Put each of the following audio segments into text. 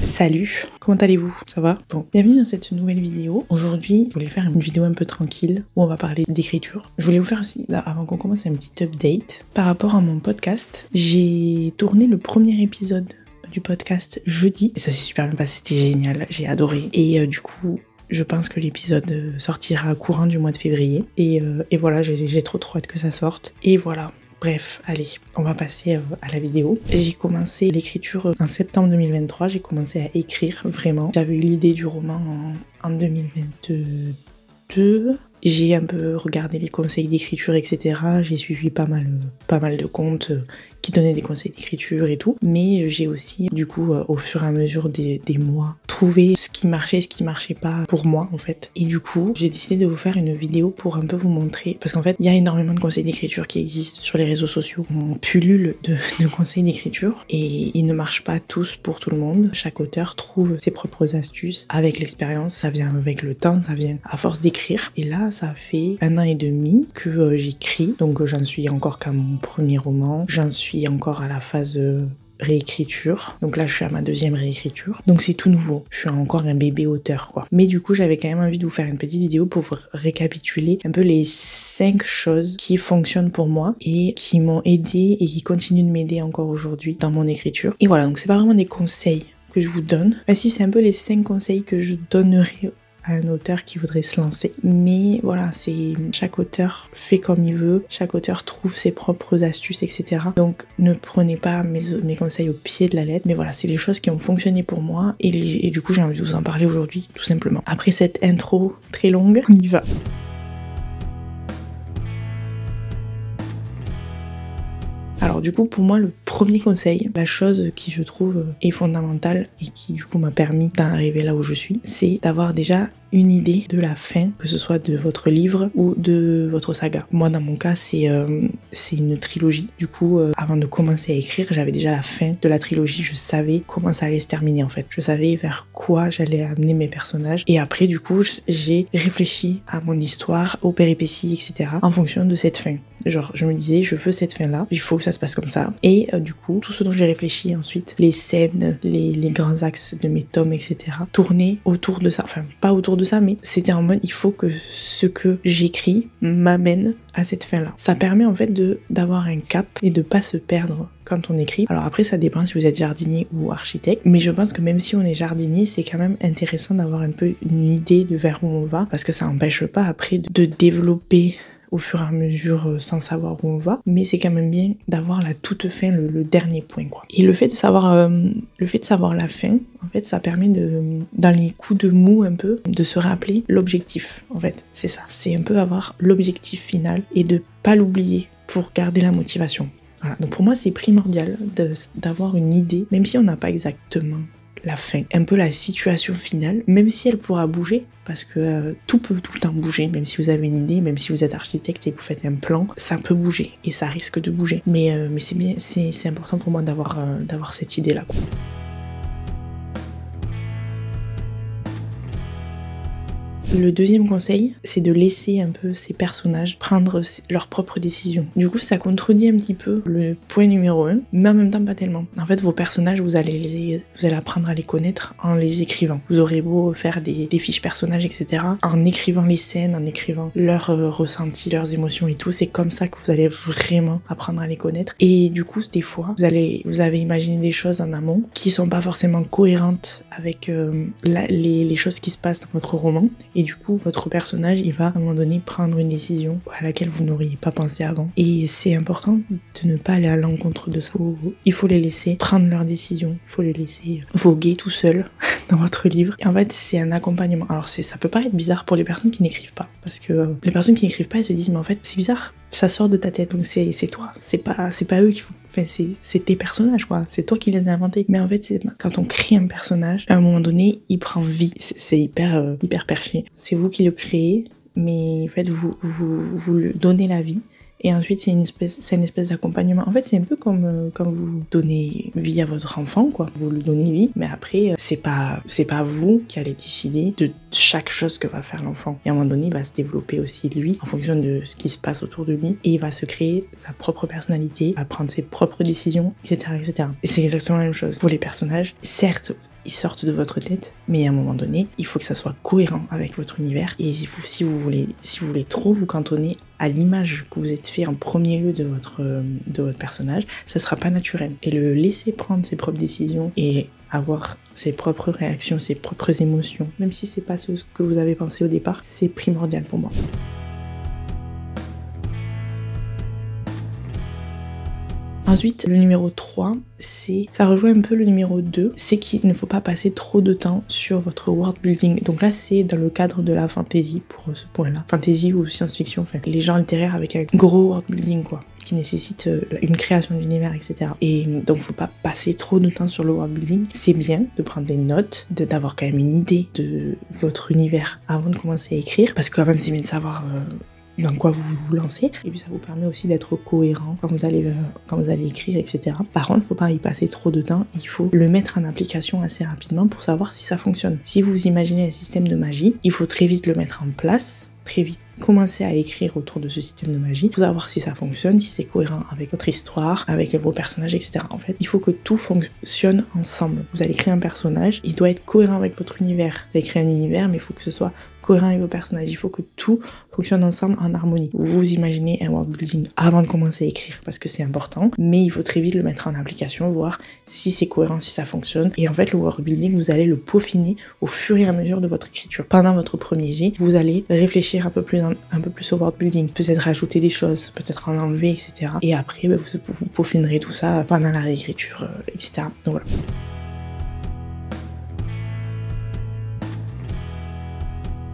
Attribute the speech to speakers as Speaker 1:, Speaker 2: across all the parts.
Speaker 1: Salut, comment allez-vous? Ça va? Bon, bienvenue dans cette nouvelle vidéo. Aujourd'hui, je voulais faire une vidéo un peu tranquille où on va parler d'écriture. Je voulais vous faire aussi, là, avant qu'on commence, un petit update par rapport à mon podcast. J'ai tourné le premier épisode du podcast jeudi et ça s'est super bien passé, c'était génial, j'ai adoré. Et du coup, je pense que l'épisode sortira courant du mois de février. Et voilà, j'ai trop hâte que ça sorte. Et voilà. Bref, allez, on va passer à la vidéo. J'ai commencé l'écriture en septembre 2023, j'ai commencé à écrire vraiment. J'avais eu l'idée du roman en 2022. J'ai un peu regardé les conseils d'écriture, etc. J'ai suivi pas mal de comptes qui donnaient des conseils d'écriture et tout. Mais j'ai aussi, du coup, au fur et à mesure des mois, trouvé ce qui marchait pas pour moi, en fait. Et du coup, j'ai décidé de vous faire une vidéo pour un peu vous montrer. Parce qu'en fait, il y a énormément de conseils d'écriture qui existent sur les réseaux sociaux. On pullule de conseils d'écriture. Et ils ne marchent pas tous pour tout le monde. Chaque auteur trouve ses propres astuces. Avec l'expérience, ça vient avec le temps, ça vient à force d'écrire. Et là, ça fait 1 an et demi que j'écris, donc j'en suis encore qu'à mon premier roman, j'en suis encore à la phase réécriture, donc là je suis à ma 2e réécriture, donc c'est tout nouveau, je suis encore un bébé auteur quoi. Mais du coup j'avais quand même envie de vous faire une petite vidéo pour vous récapituler un peu les 5 choses qui fonctionnent pour moi et qui m'ont aidé et qui continuent de m'aider encore aujourd'hui dans mon écriture. Et voilà, donc c'est pas vraiment des conseils que je vous donne, mais si c'est un peu les 5 conseils que je donnerais à un auteur qui voudrait se lancer. Mais voilà, c'est chaque auteur fait comme il veut, chaque auteur trouve ses propres astuces, etc. Donc ne prenez pas mes conseils au pied de la lettre, mais voilà, c'est les choses qui ont fonctionné pour moi et du coup j'ai envie de vous en parler aujourd'hui, tout simplement. Après cette intro très longue, on y va. Alors du coup, pour moi, le premier conseil, la chose qui je trouve est fondamentale et qui du coup m'a permis d'en arriver là où je suis, c'est d'avoir déjà une idée de la fin, que ce soit de votre livre ou de votre saga. Moi, dans mon cas, c'est une trilogie. Du coup, avant de commencer à écrire, j'avais déjà la fin de la trilogie. Je savais comment ça allait se terminer en fait. Je savais vers quoi j'allais amener mes personnages. Et après, du coup, j'ai réfléchi à mon histoire, aux péripéties, etc. en fonction de cette fin. Genre, je me disais, je veux cette fin-là, il faut que ça se passe comme ça. Et du coup, tout ce dont j'ai réfléchi ensuite, les scènes, les grands axes de mes tomes, etc., tournaient autour de ça. Enfin, pas autour de ça, mais c'était en mode, il faut que ce que j'écris m'amène à cette fin-là. Ça permet en fait d'avoir un cap et de pas se perdre quand on écrit. Alors après, ça dépend si vous êtes jardinier ou architecte, mais je pense que même si on est jardinier, c'est quand même intéressant d'avoir un peu une idée de vers où on va, parce que ça n'empêche pas après de développer au fur et à mesure sans savoir où on va, mais c'est quand même bien d'avoir la toute fin, le dernier point quoi. Et le fait de savoir la fin, en fait, ça permet dans les coups de mou un peu, de se rappeler l'objectif. En fait, c'est ça, c'est un peu avoir l'objectif final et de pas l'oublier pour garder la motivation. Voilà. Donc pour moi, c'est primordial d'avoir une idée, même si on n'a pas exactement la fin, un peu la situation finale, même si elle pourra bouger, parce que tout peut tout le temps bouger, même si vous avez une idée, même si vous êtes architecte et que vous faites un plan, ça peut bouger, et ça risque de bouger. Mais c'est bien, c'est important pour moi d'avoir cette idée-là. Le deuxième conseil, c'est de laisser un peu ces personnages prendre leurs propres décisions. Du coup, ça contredit un petit peu le point numéro 1, mais en même temps pas tellement. En fait, vos personnages, vous allez apprendre à les connaître en les écrivant. Vous aurez beau faire des fiches personnages, etc. En écrivant les scènes, en écrivant leurs ressentis, leurs émotions et tout, c'est comme ça que vous allez vraiment apprendre à les connaître. Et du coup, des fois, vous avez imaginé des choses en amont qui sont pas forcément cohérentes avec les choses qui se passent dans votre roman. Et du coup, votre personnage, il va à un moment donné prendre une décision à laquelle vous n'auriez pas pensé avant. Et c'est important de ne pas aller à l'encontre de ça. Il faut les laisser prendre leurs décisions. Il faut les laisser voguer tout seuls dans votre livre. Et en fait, c'est un accompagnement. Alors, ça peut paraître bizarre pour les personnes qui n'écrivent pas. Parce que les personnes qui n'écrivent pas, elles se disent, mais en fait, c'est bizarre. Ça sort de ta tête. Donc, c'est toi. C'est pas eux qui font. Enfin, c'est tes personnages, quoi. C'est toi qui les as inventés. Mais en fait, quand on crée un personnage, à un moment donné, il prend vie. C'est hyper perché. C'est vous qui le créez, mais en fait, vous lui donnez la vie. Et ensuite, c'est une espèce d'accompagnement. En fait, c'est un peu comme vous donnez vie à votre enfant, quoi. Vous lui donnez vie, mais après, c'est pas vous qui allez décider de chaque chose que va faire l'enfant. Et à un moment donné, il va se développer aussi lui, en fonction de ce qui se passe autour de lui. Et il va se créer sa propre personnalité, il va prendre ses propres décisions, etc., etc. Et c'est exactement la même chose pour les personnages. Certes, ils sortent de votre tête, mais à un moment donné, il faut que ça soit cohérent avec votre univers. Et si vous voulez trop vous cantonner à l'image que vous êtes fait en premier lieu de votre personnage, ça sera pas naturel. Et le laisser prendre ses propres décisions et avoir ses propres réactions, ses propres émotions, même si c'est pas ce que vous avez pensé au départ, c'est primordial pour moi. Ensuite, le numéro 3, ça rejoint un peu le numéro 2, c'est qu'il ne faut pas passer trop de temps sur votre world building. Donc là, c'est dans le cadre de la fantasy pour ce point-là. Fantasy ou science-fiction, enfin, les genres littéraires avec un gros world building, quoi, qui nécessite une création d'univers, etc. Et donc, faut pas passer trop de temps sur le world building. C'est bien de prendre des notes, d'avoir quand même une idée de votre univers avant de commencer à écrire, parce que quand même, c'est bien de savoir dans quoi vous vous lancez, et puis ça vous permet aussi d'être cohérent quand vous allez écrire, etc. Par contre, il ne faut pas y passer trop de temps, il faut le mettre en application assez rapidement pour savoir si ça fonctionne. Si vous imaginez un système de magie, il faut très vite le mettre en place, très vite commencer à écrire autour de ce système de magie pour savoir si ça fonctionne, si c'est cohérent avec votre histoire, avec vos personnages, etc. En fait, il faut que tout fonctionne ensemble. Vous allez créer un personnage, il doit être cohérent avec votre univers. Vous allez créer un univers, mais il faut que ce soit cohérent avec vos personnages. Il faut que tout fonctionne ensemble en harmonie. Vous imaginez un world building avant de commencer à écrire parce que c'est important, mais il faut très vite le mettre en application, voir si c'est cohérent, si ça fonctionne. Et en fait, le world building, vous allez le peaufiner au fur et à mesure de votre écriture. Pendant votre premier jet, vous allez réfléchir un peu plus au world building, peut-être rajouter des choses, peut-être en enlever, etc. Et après, vous peaufinerez tout ça pendant la réécriture, etc. Donc voilà.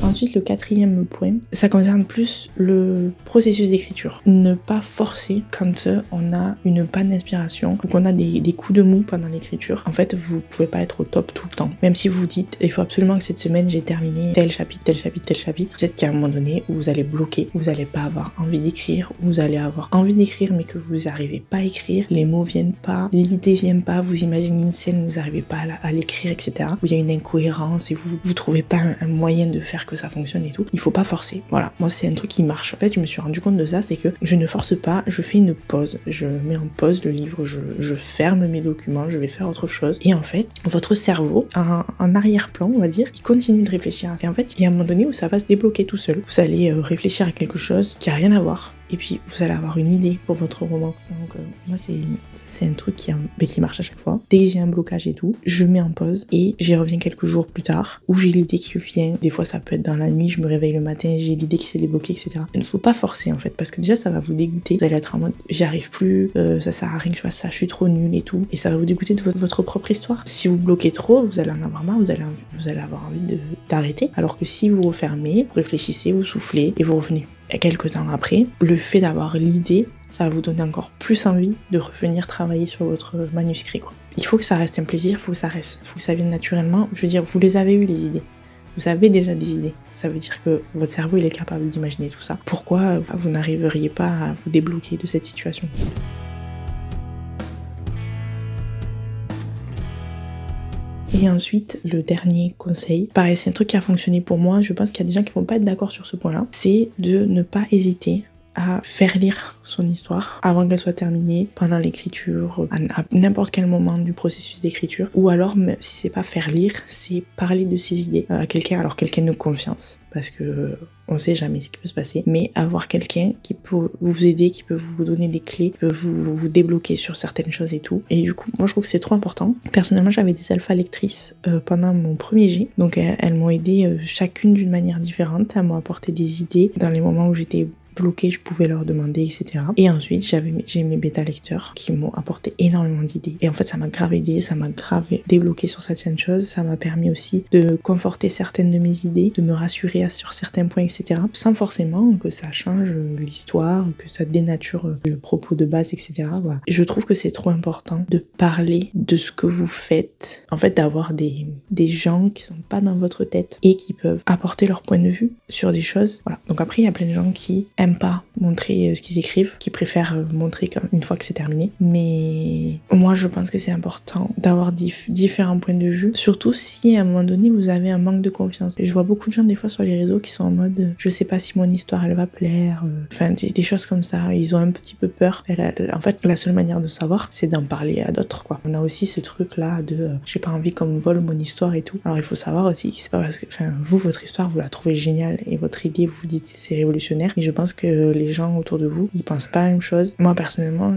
Speaker 1: Ensuite, le 4e point, ça concerne plus le processus d'écriture. Ne pas forcer quand on a une panne d'inspiration ou qu'on a des coups de mou pendant l'écriture. En fait, vous pouvez pas être au top tout le temps. Même si vous dites, il faut absolument que cette semaine j'ai terminé tel chapitre, tel chapitre, tel chapitre. Peut-être qu'à un moment donné, où vous allez bloquer, vous allez pas avoir envie d'écrire, vous allez avoir envie d'écrire mais que vous n'arrivez pas à écrire, les mots viennent pas, l'idée vient pas, vous imaginez une scène, vous n'arrivez pas à l'écrire, etc. Où il y a une incohérence et vous trouvez pas un moyen de faire que ça fonctionne et tout. Il faut pas forcer. Voilà, moi c'est un truc qui marche. En fait, je me suis rendu compte de ça, c'est que je ne force pas, je fais une pause. Je mets en pause le livre, je ferme mes documents, je vais faire autre chose. Et en fait, votre cerveau, en arrière-plan, on va dire, il continue de réfléchir. Et en fait, il y a un moment donné où ça va se débloquer tout seul. Vous allez réfléchir à quelque chose qui a rien à voir. Et puis, vous allez avoir une idée pour votre roman. Donc, moi, c'est un truc qui marche à chaque fois. Dès que j'ai un blocage et tout, je mets en pause et j'y reviens quelques jours plus tard où j'ai l'idée qui vient. Des fois, ça peut être dans la nuit, je me réveille le matin, j'ai l'idée qui s'est débloquée, etc. Il ne faut pas forcer, en fait, parce que déjà, ça va vous dégoûter. Vous allez être en mode, j'y arrive plus, ça sert à rien que je fasse ça, je suis trop nulle et tout. Et ça va vous dégoûter de votre propre histoire. Si vous bloquez trop, vous allez en avoir marre, vous allez avoir envie d'arrêter. Alors que si vous refermez, vous réfléchissez, vous soufflez et vous revenez quelques temps après, le fait d'avoir l'idée, ça va vous donner encore plus envie de revenir travailler sur votre manuscrit, quoi. Il faut que ça reste un plaisir, il faut que ça vienne naturellement. Je veux dire, vous les avez eues les idées. Vous avez déjà des idées. Ça veut dire que votre cerveau, il est capable d'imaginer tout ça. Pourquoi vous n'arriveriez pas à vous débloquer de cette situation ? Et ensuite, le dernier conseil, pareil, c'est un truc qui a fonctionné pour moi, je pense qu'il y a des gens qui vont pas être d'accord sur ce point-là, c'est de ne pas hésiter à faire lire son histoire avant qu'elle soit terminée, pendant l'écriture, à n'importe quel moment du processus d'écriture, ou alors, même si c'est pas faire lire, c'est parler de ses idées à quelqu'un, alors quelqu'un de confiance, parce que on sait jamais ce qui peut se passer, mais avoir quelqu'un qui peut vous aider, qui peut vous donner des clés, qui peut vous débloquer sur certaines choses et tout. Et du coup, moi je trouve que c'est trop important. Personnellement, j'avais des alpha lectrices pendant mon premier jet, donc elles m'ont aidé chacune d'une manière différente, elles m'ont apporté des idées dans les moments où j'étais bloquée, je pouvais leur demander, etc. Et ensuite, j'ai mes bêta lecteurs qui m'ont apporté énormément d'idées. Et en fait, ça m'a grave aidé, ça m'a grave débloqué sur certaines choses, ça m'a permis aussi de conforter certaines de mes idées, de me rassurer sur certains points, etc. Sans forcément que ça change l'histoire, que ça dénature le propos de base, etc. Voilà. Je trouve que c'est trop important de parler de ce que vous faites. En fait, d'avoir des gens qui sont pas dans votre tête et qui peuvent apporter leur point de vue sur des choses. Voilà. Donc après, il y a plein de gens qui aiment pas montrer ce qu'ils écrivent, qui préfèrent montrer une fois que c'est terminé. Mais moi je pense que c'est important d'avoir différents points de vue, surtout si à un moment donné vous avez un manque de confiance. Et je vois beaucoup de gens des fois sur les réseaux qui sont en mode je sais pas si mon histoire elle va plaire, enfin des choses comme ça, ils ont un petit peu peur. En fait la seule manière de savoir c'est d'en parler à d'autres quoi. On a aussi ce truc là de j'ai pas envie qu'on me vole mon histoire et tout. Alors il faut savoir aussi que c'est pas parce que vous votre histoire vous la trouvez géniale et votre idée vous dites c'est révolutionnaire, mais je pense que les gens autour de vous ils pensent pas la même chose. Moi personnellement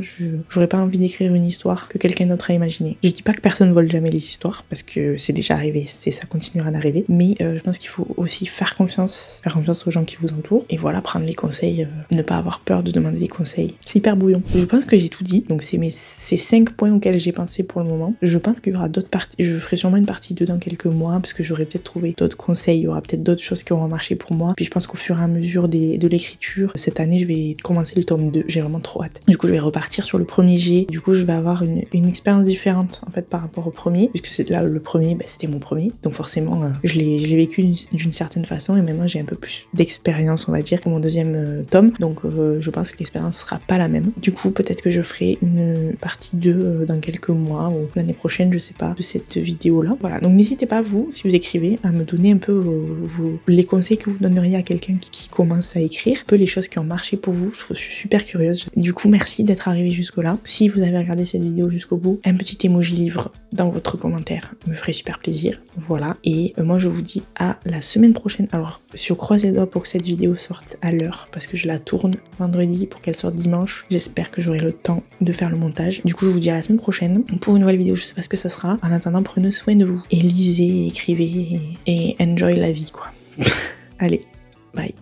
Speaker 1: j'aurais pas envie d'écrire une histoire que quelqu'un d'autre a imaginée. Je dis pas que personne vole jamais les histoires parce que c'est déjà arrivé, ça continuera d'arriver, mais je pense qu'il faut aussi faire confiance aux gens qui vous entourent et voilà, prendre les conseils, ne pas avoir peur de demander des conseils. C'est hyper bouillon. Je pense que j'ai tout dit, donc c'est 5 points auxquels j'ai pensé pour le moment. Je pense qu'il y aura d'autres parties, je ferai sûrement une partie 2 dans quelques mois parce que j'aurai peut-être trouvé d'autres conseils, il y aura peut-être d'autres choses qui auront marché pour moi. Puis je pense qu'au fur et à mesure de l'écriture, cette année je vais commencer le tome 2, j'ai vraiment trop hâte. Du coup je vais repartir sur le premier jet, du coup je vais avoir une expérience différente en fait par rapport au premier, puisque c'est là le premier, c'était mon premier, donc forcément je l'ai vécu d'une certaine façon et maintenant j'ai un peu plus d'expérience on va dire pour mon deuxième tome, donc je pense que l'expérience sera pas la même. Du coup peut-être que je ferai une partie 2 dans quelques mois ou l'année prochaine, je sais pas, de cette vidéo là. Voilà, donc n'hésitez pas vous, si vous écrivez, à me donner un peu les conseils que vous donneriez à quelqu'un qui commence à écrire, un peu les choses qui ont marché pour vous. Je suis super curieuse. Du coup merci d'être arrivé jusque là. Si vous avez regardé cette vidéo jusqu'au bout, un petit emoji livre dans votre commentaire me ferait super plaisir. Voilà, et moi je vous dis à la semaine prochaine. Alors je croise les doigts pour que cette vidéo sorte à l'heure parce que je la tourne vendredi pour qu'elle sorte dimanche. J'espère que j'aurai le temps de faire le montage. Du coup je vous dis à la semaine prochaine pour une nouvelle vidéo. Je sais pas ce que ça sera. En attendant, prenez soin de vous et lisez, écrivez et enjoy la vie quoi. Allez, bye.